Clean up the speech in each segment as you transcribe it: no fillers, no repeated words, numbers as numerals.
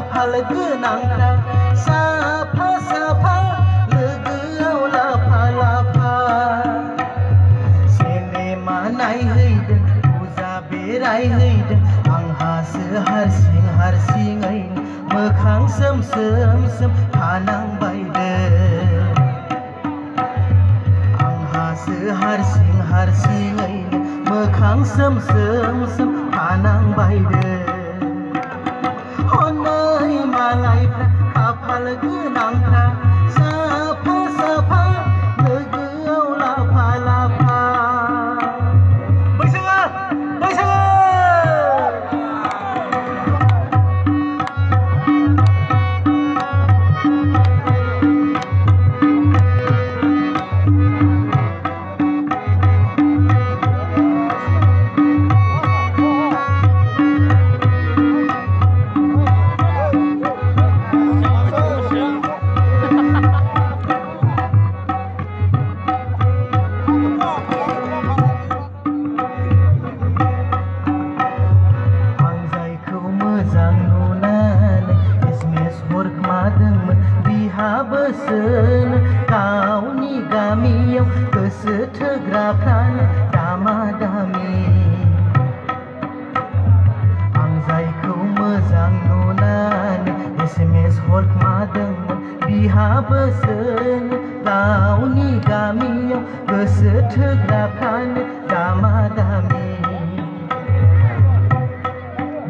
खाफाल गोनांफ्रा साफा साफा लोगोआव लाफा लाफा सिनेमा नायहैदों फुजा बेरायहैदों आंहासो हारसिं हारसिङै मोखां सोम सोम सोम थानांबायदों आंहासो हारसिं हारसिङै मोखां सोम सोम सोम थानांबायदों हनै मालायफ्रा खाफाल गोनांफ्रा साफा साफा लोगोआव लाफा लाफा बैसागो बैसागो बोसोन गावनि गामियाव गोसो थोग्राफ्रानो दामा दामि आं जायखौ मोजां नुनानै SMS हरखोमादोंमोन बिहा बोसोन गावनि गामियाव गोसो थोग्राफ्रानो दामा दामि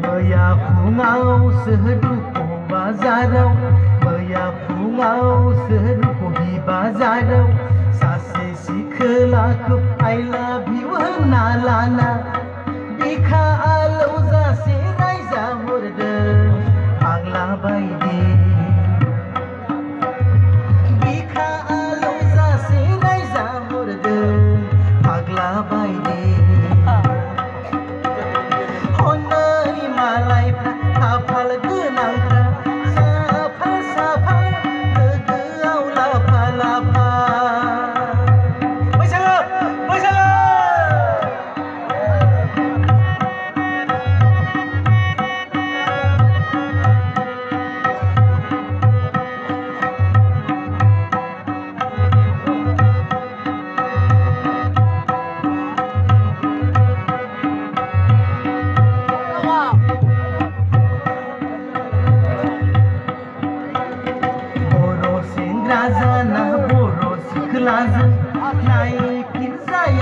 मैया फुङावसो दुखु बाजाराव मैया फुङावसो दुखु बाजाराव सासे सिखोलाखौ I love you होनना लाना बिखा आलौजासे रायजाहरदों फाग्ला बायदि बिखा आलौजासे रायजाहरदों फाग्ला बायदि हनै मालायफ्रा खाफाल गोनांफ्रा साफा साफा लोगोआव लाफा लाफा बैसागो बैसागो जाना बर' सिख्लाजों नायफिनजायाबोला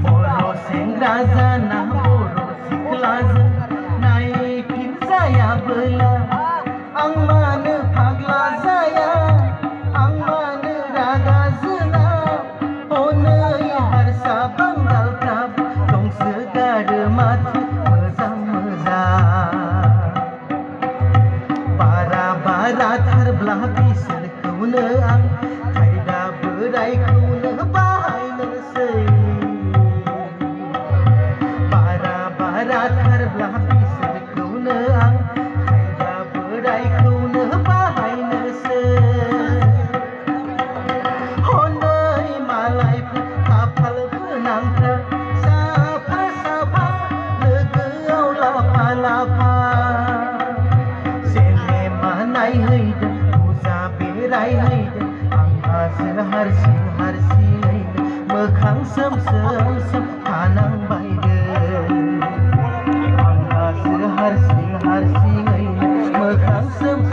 बर' सेंग्रा जाना बर' सिख्लाजों नायफिनजायाबोला आं मानो फाग्ला जाया आं मानो रागा जोंना हनै हारसा बांगालफ्राबो दंसोगारो माथो मोजां मोजां बाराथारब्ला बिसोरखौनो आं खायदा बोरायखौनो बाहायनोसै बाराथारब्ला बिसोरखौनो आं खायदा बोरायखौनो बाहायनोसै हनै मालायफ्रा खाफाल गोनांफ्रा साफा साफा लोगोआव लाफा लाफा नायहैदों फुजा बेरायहैदों आंहासो हारसिं हारसिङैनो मोखां सोम सोम सोम थानांबायदों आंहासो हारसिं हारसिङैनो मोखां सोम